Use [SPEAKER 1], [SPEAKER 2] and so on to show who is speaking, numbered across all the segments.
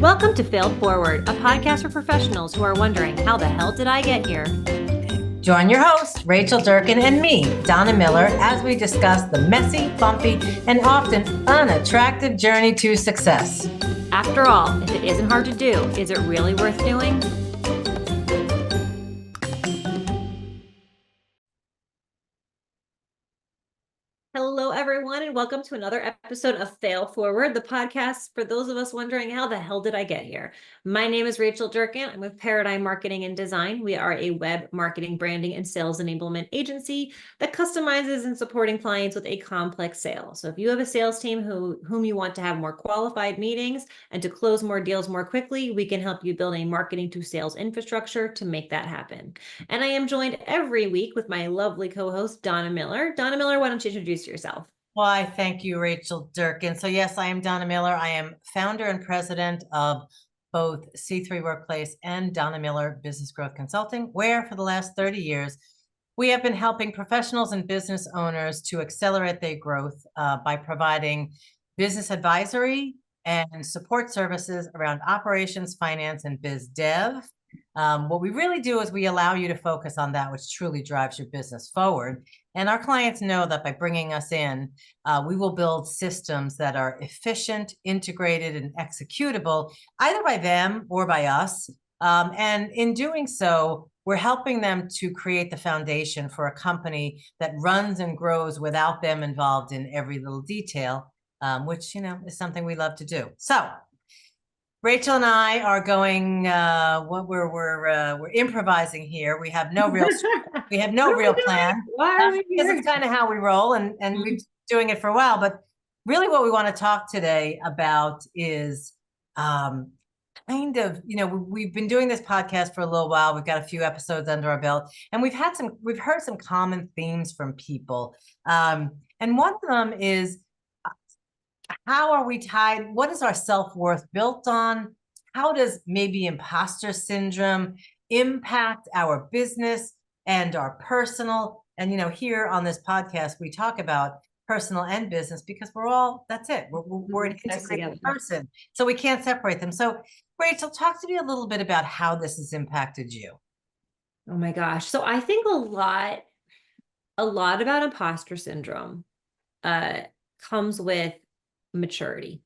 [SPEAKER 1] Welcome to Failed Forward, a podcast for professionals who are wondering, how the hell did I get here?
[SPEAKER 2] Join your host, Rachel Durkan, and me, Donna Miller, as we discuss the messy, bumpy, and often unattractive journey to success.
[SPEAKER 1] After all, if it isn't hard to do, is it really worth doing? Hello, everyone, and welcome to another episode of Fail Forward, the podcast for those of us wondering, how the hell did I get here? My name is Rachel Durkan. I'm with Paradigm Marketing and Design. We are a web marketing, branding, and sales enablement agency that customizes and supporting clients with a complex sale. So if you have a sales team whom you want to have more qualified meetings and to close more deals more quickly, we can help you build a marketing to sales infrastructure to make that happen. And I am joined every week with my lovely co-host, Donna Miller. Donna Miller, why don't you introduce yourself?
[SPEAKER 2] Why, thank you, Rachel Durkan. So yes, I am Donna Miller. I am founder and president of both C3 Workplace and Donna Miller Business Growth Consulting, where for the last 30 years, we have been helping professionals and business owners to accelerate their growth by providing business advisory and support services around operations, finance, and biz dev. What we really do is we allow you to focus on that which truly drives your business forward. And our clients know that by bringing us in, we will build systems that are efficient, integrated, and executable, either by them or by us. And in doing so, we're helping them to create the foundation for a company that runs and grows without them involved in every little detail, which, is something we love to do. So Rachel and I are going. We're improvising here. We have no real plan.
[SPEAKER 1] Why are we
[SPEAKER 2] because
[SPEAKER 1] here?
[SPEAKER 2] it's kind of how we roll, and we've been doing it for a while. But really, what we want to talk today about is kind of, we've been doing this podcast for a little while. We've got a few episodes under our belt, and we've heard some common themes from people, and one of them is, how are we tied? What is our self-worth built on? How does maybe imposter syndrome impact our business and our personal? And, here on this podcast, we talk about personal and business because that's it. We're an integrated person. So we can't separate them. So Rachel, talk to me a little bit about how this has impacted you.
[SPEAKER 1] Oh my gosh. So I think a lot about imposter syndrome comes with maturity.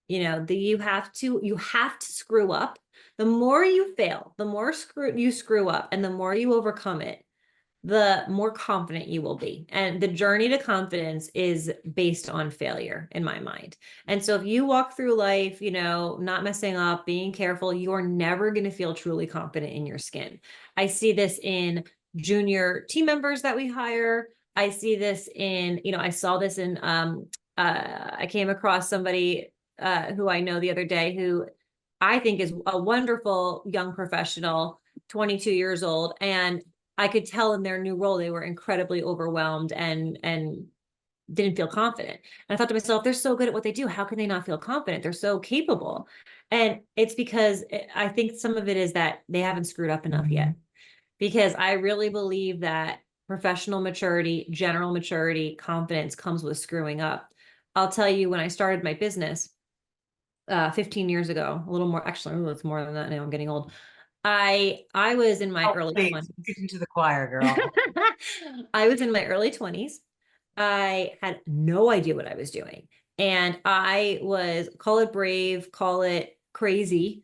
[SPEAKER 1] You have to screw up. The more you fail, the more you screw up, and the more you overcome it, the more confident you will be. And the journey to confidence is based on failure, in my mind. And so if you walk through life, not messing up, being careful, you're never going to feel truly confident in your skin. I see this in junior team members that we hire. I see this in, I saw this in, I came across somebody who I know the other day who I think is a wonderful young professional, 22 years old. And I could tell in their new role, they were incredibly overwhelmed and didn't feel confident. And I thought to myself, they're so good at what they do. How can they not feel confident? They're so capable. And it's because I think some of it is that they haven't screwed up enough yet. Because I really believe that professional maturity, general maturity, confidence comes with screwing up. I'll tell you, when I started my business 15 years ago, a little more, actually, it's more than that now, I'm getting old. I was in my early 20s.
[SPEAKER 2] Preaching to the choir, girl.
[SPEAKER 1] I was in my early 20s. I had no idea what I was doing. And I was, call it brave, call it crazy,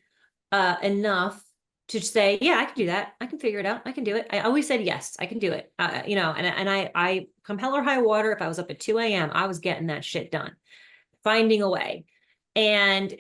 [SPEAKER 1] enough to say, yeah, I can do that. I can figure it out. I can do it. I always said, yes, I can do it. And I come hell or high water. If I was up at 2 a.m., I was getting that shit done, finding a way. And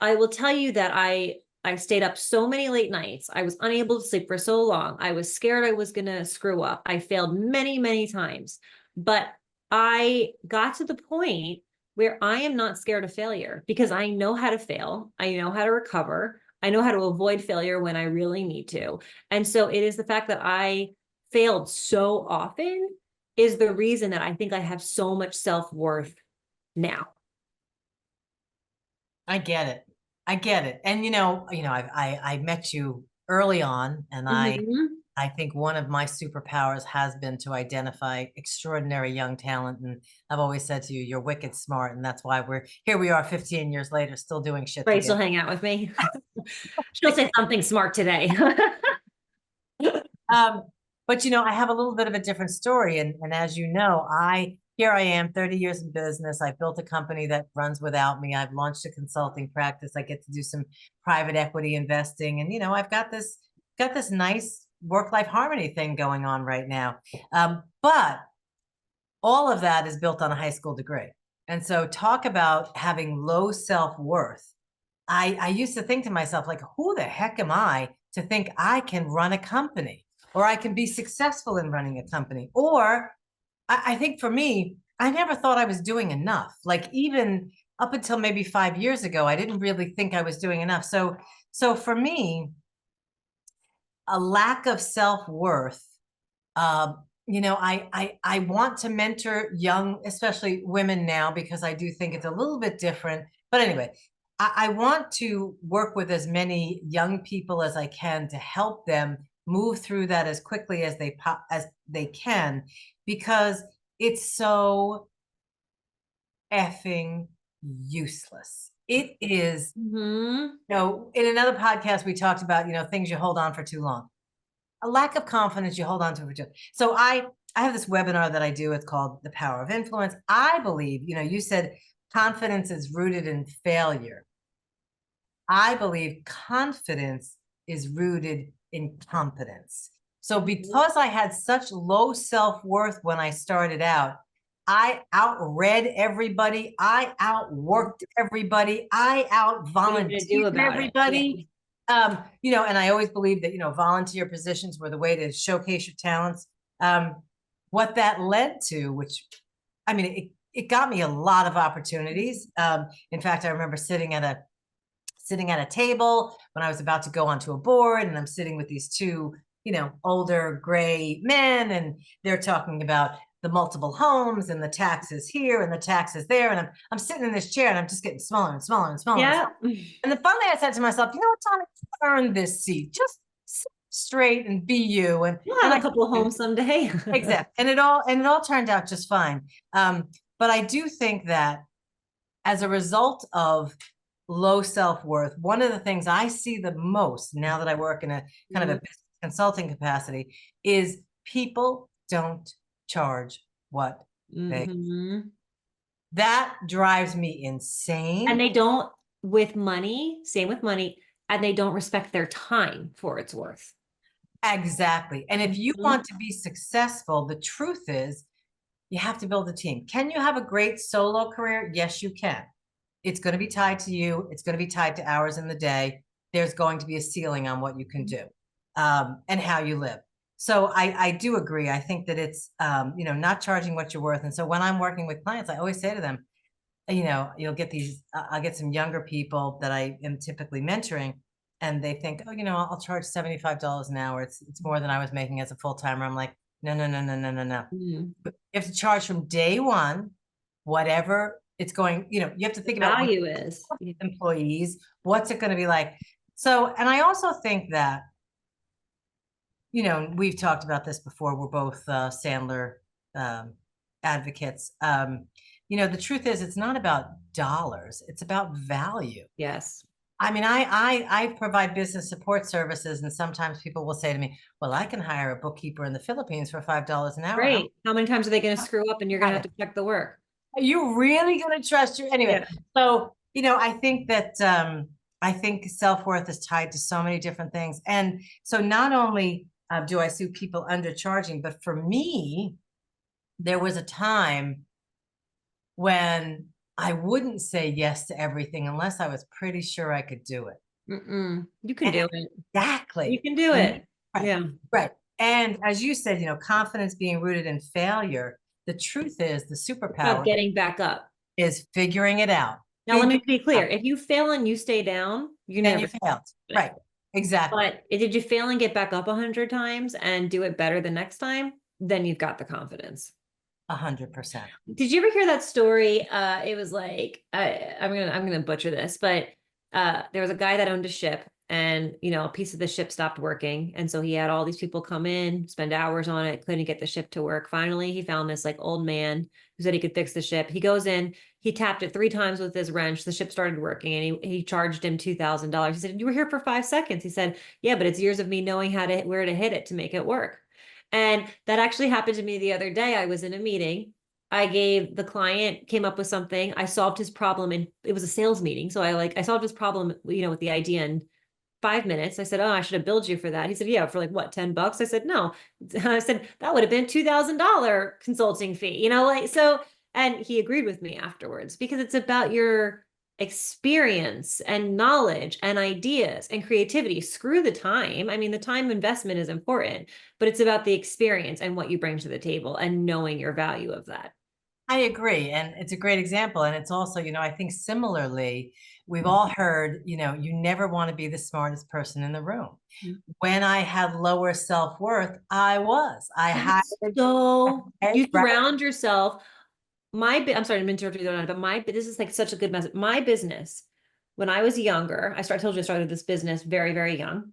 [SPEAKER 1] I will tell you that I stayed up so many late nights. I was unable to sleep for so long. I was scared I was going to screw up. I failed many, many times, but I got to the point where I am not scared of failure because I know how to fail. I know how to recover. I know how to avoid failure when I really need to. And so it is the fact that I failed so often is the reason that I think I have so much self-worth now.
[SPEAKER 2] I get it. And I met you early on, and I think one of my superpowers has been to identify extraordinary young talent. And I've always said to you, you're wicked smart. And that's why we are 15 years later, still doing shit
[SPEAKER 1] Right, she'll
[SPEAKER 2] together.
[SPEAKER 1] hang out with me. She'll say something smart today.
[SPEAKER 2] Um, but I have a little bit of a different story. And as you know, here I am, 30 years in business. I've built a company that runs without me. I've launched a consulting practice. I get to do some private equity investing. And I've got this nice work-life harmony thing going on right now. But all of that is built on a high school degree. And so talk about having low self-worth. I used to think to myself, like, who the heck am I to think I can run a company, or I can be successful in running a company? Or I think for me, I never thought I was doing enough. Like, even up until maybe 5 years ago, I didn't really think I was doing enough. So for me, a lack of self-worth, I want to mentor young, especially women now, because I do think it's a little bit different. But anyway, I want to work with as many young people as I can to help them move through that as quickly as they can, because it's so effing useless. It is.
[SPEAKER 1] Hmm.
[SPEAKER 2] In another podcast, we talked about, things you hold on for too long. A lack of confidence you hold on to for too long. So I have this webinar that I do. It's called The Power of Influence. I believe, you said confidence is rooted in failure. I believe confidence is rooted in competence. So because I had such low self-worth when I started out, I outread everybody. I outworked everybody. I out-volunteered everybody. And I always believed that, volunteer positions were the way to showcase your talents. What that led to, which, I mean, it got me a lot of opportunities. In fact, I remember sitting at a table when I was about to go onto a board, and I'm sitting with these two, older gray men, and they're talking about the multiple homes and the taxes here and the taxes there. And I'm sitting in this chair, and I'm just getting smaller and smaller and smaller.
[SPEAKER 1] Yeah.
[SPEAKER 2] And then finally I said to myself, you know what, Tommy, earn this seat. Just sit straight and be you. And
[SPEAKER 1] We'll have a couple of homes someday.
[SPEAKER 2] exactly. And it all turned out just fine. But I do think that as a result of low self-worth, one of the things I see the most now that I work in a kind of a business consulting capacity is people don't charge what they. That drives me insane.
[SPEAKER 1] And they don't, with money, same with money, and they don't respect their time for its worth.
[SPEAKER 2] Exactly. And if you want to be successful, the truth is you have to build a team. Can you have a great solo career? Yes, you can. It's going to be tied to you. It's going to be tied to hours in the day. There's going to be a ceiling on what you can do, and how you live. So I do agree. I think that it's, not charging what you're worth. And so when I'm working with clients, I always say to them, you'll get I'll get some younger people that I am typically mentoring, and they think, oh, I'll charge $75 an hour. It's more than I was making as a full-timer. I'm like, no. You have to charge from day one, whatever it's going, you have to think about
[SPEAKER 1] Value is
[SPEAKER 2] employees, what's it going to be like? So, and I also think that, we've talked about this before. We're both Sandler advocates. The truth is, it's not about dollars. It's about value.
[SPEAKER 1] yes.
[SPEAKER 2] I mean, I provide business support services, and sometimes people will say to me, well, I can hire a bookkeeper in the Philippines for $5 an hour.
[SPEAKER 1] Great. How many times are they going to screw up and you're going to have to check the work?
[SPEAKER 2] Are you really going to trust your, anyway?
[SPEAKER 1] Yeah.
[SPEAKER 2] So, I think that, I think self-worth is tied to so many different things. And so not only do I see people undercharging, but for me, there was a time when I wouldn't say yes to everything unless I was pretty sure I could do it.
[SPEAKER 1] You can do it.
[SPEAKER 2] Exactly.
[SPEAKER 1] You can do it.
[SPEAKER 2] Right.
[SPEAKER 1] Yeah.
[SPEAKER 2] Right. And as you said, confidence being rooted in failure. The truth is, the superpower
[SPEAKER 1] About getting back up.
[SPEAKER 2] is figuring it out.
[SPEAKER 1] Now, let me be clear. If you fail and you stay down, you
[SPEAKER 2] Then
[SPEAKER 1] never
[SPEAKER 2] failed. Right. Exactly.
[SPEAKER 1] But did you fail and get back up 100 times and do it better the next time? Then you've got the confidence.
[SPEAKER 2] 100%.
[SPEAKER 1] Did you ever hear that story? It was like, I'm gonna butcher this, but there was a guy that owned a ship, and a piece of the ship stopped working, and so he had all these people come in, spend hours on it, couldn't get the ship to work. Finally he found this like old man who said he could fix the ship. He goes in, he tapped it 3 times with his wrench, the ship started working, and he charged him $2,000. He said, you were here for 5 seconds. He said, yeah, but it's years of me knowing where to hit it to make it work. And that actually happened to me the other day. I was in a meeting. The client came up with something. I solved his problem, and it was a sales meeting. So I solved his problem, with the idea in 5 minutes. I said, oh, I should have billed you for that. He said, yeah, for like what, $10? I said, no. I said, that would have been $2,000 consulting fee, so, and he agreed with me afterwards, because it's about your experience and knowledge and ideas and creativity. Screw the time. I mean, the time investment is important, but it's about the experience and what you bring to the table and knowing your value of that.
[SPEAKER 2] I agree. And it's a great example. And it's also, I think similarly, we've all heard, you never want to be the smartest person in the room. When I had lower self-worth, I was. I had
[SPEAKER 1] So you
[SPEAKER 2] right.
[SPEAKER 1] surround yourself. I'm sorry, I'm interrupting you, but this is like such a good message. My business, when I was younger, I told you I started this business very, very young,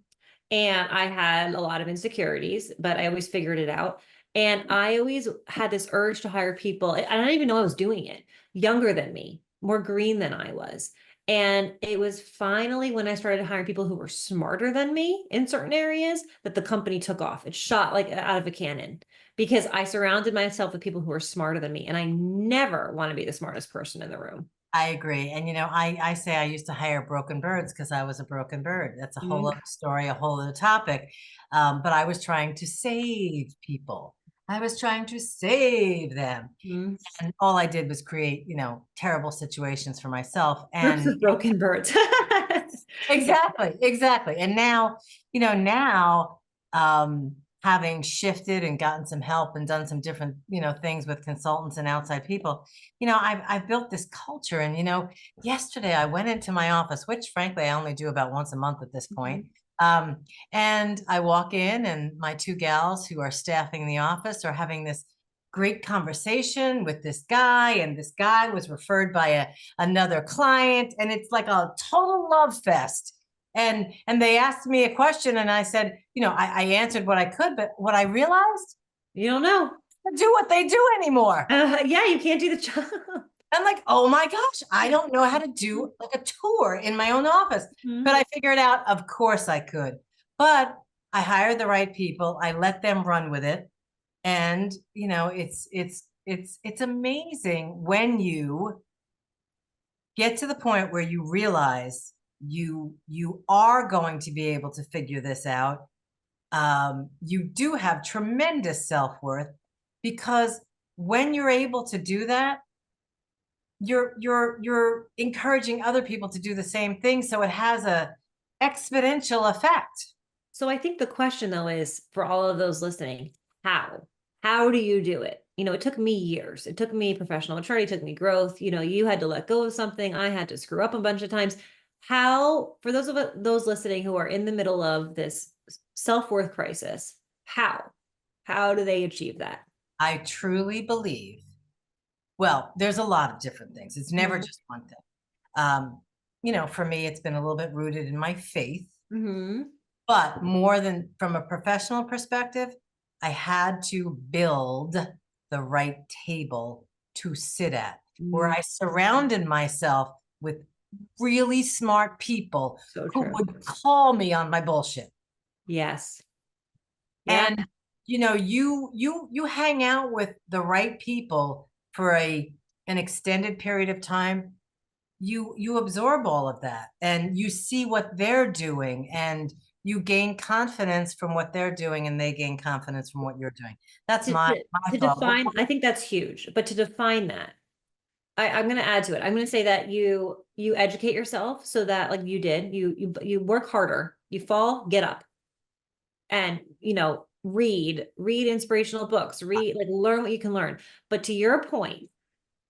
[SPEAKER 1] and I had a lot of insecurities, but I always figured it out. And I always had this urge to hire people. I don't even know I was doing it, younger than me, more green than I was. And it was finally when I started hiring people who were smarter than me in certain areas that the company took off. It shot like out of a cannon, because I surrounded myself with people who are smarter than me. And I never want to be the smartest person in the room.
[SPEAKER 2] I agree. And, I say I used to hire broken birds because I was a broken bird. That's a whole other story, a whole other topic. But I was trying to save people. I was trying to save them.
[SPEAKER 1] Mm-hmm.
[SPEAKER 2] And all I did was create, terrible situations for myself.
[SPEAKER 1] Groups
[SPEAKER 2] And
[SPEAKER 1] of broken birds.
[SPEAKER 2] exactly, exactly. And now, now having shifted and gotten some help and done some different, things with consultants and outside people, I've built this culture. And, yesterday I went into my office, which frankly, I only do about once a month at this point. And I walk in, and my 2 gals who are staffing the office are having this great conversation with this guy, and this guy was referred by another client, and it's like a total love fest. And they asked me a question, and I said, I answered what I could, but what I realized,
[SPEAKER 1] You don't know.
[SPEAKER 2] I do what they do anymore.
[SPEAKER 1] Yeah, you can't do the job.
[SPEAKER 2] I'm like, oh my gosh, I don't know how to do like a tour in my own office. But I figured out, of course I could. But I hired the right people. I let them run with it. And, it's amazing when you get to the point where you realize you are going to be able to figure this out. You do have tremendous self-worth, because when you're able to do that, you're encouraging other people to do the same thing. So it has a exponential effect.
[SPEAKER 1] So I think the question though is, for all of those listening, how? How do you do it? It took me years. It took me professional maturity, it took me growth. You had to let go of something. I had to screw up a bunch of times. How, for those listening who are in the middle of this self-worth crisis, how do they achieve that?
[SPEAKER 2] I truly believe, well, there's a lot of different things. It's never just one thing. For me, it's been a little bit rooted in my faith. But more than from a professional perspective, I had to build the right table to sit at, where I surrounded myself with really smart people who would call me on my bullshit.
[SPEAKER 1] Yes.
[SPEAKER 2] Yeah. And you hang out with the right people for an extended period of time, you absorb all of that, and you see what they're doing, and you gain confidence from what they're doing, and they gain confidence from what you're doing. That's my thought.
[SPEAKER 1] Define, I think that's huge, but to define that, I'm going to add to it. I'm going to say that you educate yourself, so that, like you did, you work harder, you fall, get up, and read inspirational books, learn what you can learn. But to your point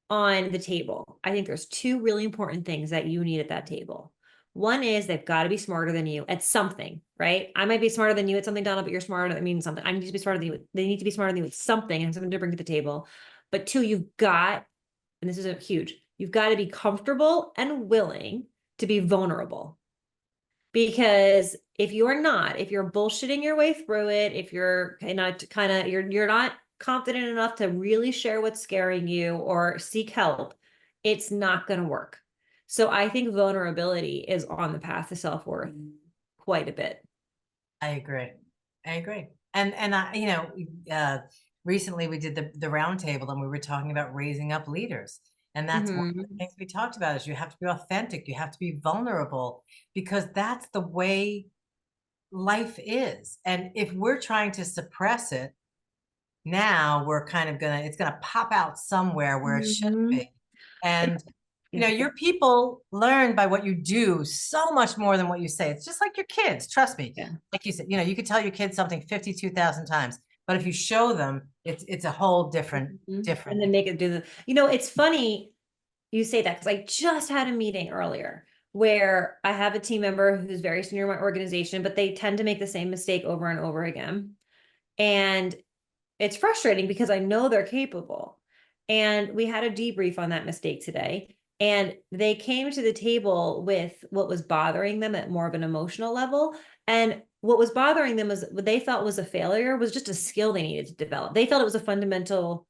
[SPEAKER 1] on the table, I think there's 2 really important things that you need at that table. One is they've got to be smarter than you at something, right? I might be smarter than you at something, Donna, but you're smarter. I mean, something. I need to be smarter than you. They need to be smarter than you at something, and something to bring to the table. But 2, you've got, and this is huge, you've got to be comfortable and willing to be vulnerable. Because if you're not, if you're bullshitting your way through it, if you're you're not confident enough to really share what's scaring you or seek help, it's not going to work. So I think vulnerability is on the path to self-worth quite a bit.
[SPEAKER 2] I agree. I agree. And I, recently we did the roundtable and we were talking about raising up leaders. And that's one of the
[SPEAKER 1] Mhm.
[SPEAKER 2] things we talked about is you have to be authentic, you have to be vulnerable, because that's the way life is. And if we're trying to suppress it, now we're kind of it's gonna pop out somewhere where it shouldn't
[SPEAKER 1] Mhm.
[SPEAKER 2] be. And
[SPEAKER 1] Yeah.
[SPEAKER 2] your people learn by what you do so much more than what you say. It's just like your kids, trust me.
[SPEAKER 1] Yeah.
[SPEAKER 2] Like you said, you could tell your kids something 52,000 times, but if you show them, it's a whole different,
[SPEAKER 1] Mhm. And
[SPEAKER 2] different.
[SPEAKER 1] then make it do it's funny you say that because I just had a meeting earlier where I have a team member who's very senior in my organization, but they tend to make the same mistake over and over again. And it's frustrating because I know they're capable. And we had a debrief on that mistake today. And they came to the table with what was bothering them at more of an emotional level. And what was bothering them was what they felt was a failure was just a skill they needed to develop. They felt it was a fundamental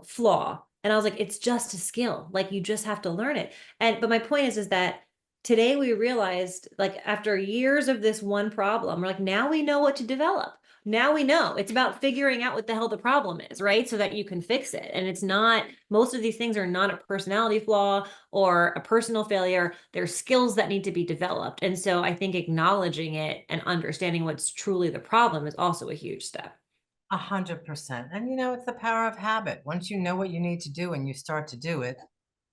[SPEAKER 1] flaw. And I was like, it's just a skill. Like you just have to learn it. But my point is that today we realized, like, after years of this one problem, we're like, now we know what to develop. Now we know it's about figuring out what the hell the problem is, right? So that you can fix it. And it's not, most of these things are not a personality flaw or a personal failure. They're skills that need to be developed. And so I think acknowledging it and understanding what's truly the problem is also a huge step.
[SPEAKER 2] 100%. And it's the power of habit. Once you know what you need to do and you start to do it,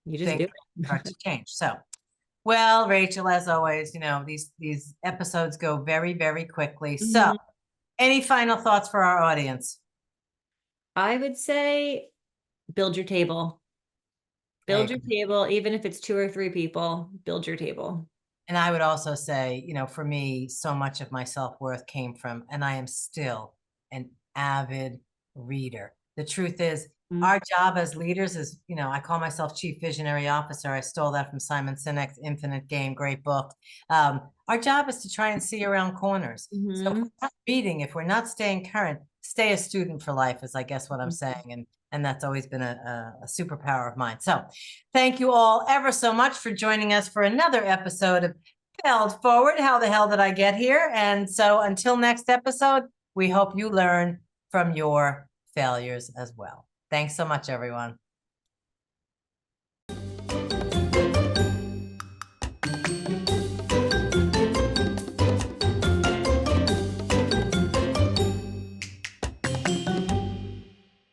[SPEAKER 1] You just
[SPEAKER 2] things
[SPEAKER 1] do
[SPEAKER 2] start
[SPEAKER 1] it.
[SPEAKER 2] to change. So, well, Rachel, as always, these episodes go very, very quickly. So,
[SPEAKER 1] Mhm.
[SPEAKER 2] any final thoughts for our audience?
[SPEAKER 1] I would say build your table.
[SPEAKER 2] I
[SPEAKER 1] Build your
[SPEAKER 2] agree.
[SPEAKER 1] table, even if it's two or three people, build your table.
[SPEAKER 2] And I would also say, for me, so much of my self-worth came from, and I am still an avid reader. The truth is,
[SPEAKER 1] Mm.
[SPEAKER 2] our job as leaders is, I call myself Chief Visionary Officer. I stole that from Simon Sinek's Infinite Game, great book. Our job is to try and see around corners. So if we're
[SPEAKER 1] Mhm.
[SPEAKER 2] not reading, if we're not staying current, stay a student for life is, I guess, what I'm saying. And that's always been a superpower of mine. So thank you all ever so much for joining us for another episode of Held Forward. How the hell did I get here? And so until next episode, we hope you learn from your failures as well. Thanks so much, everyone.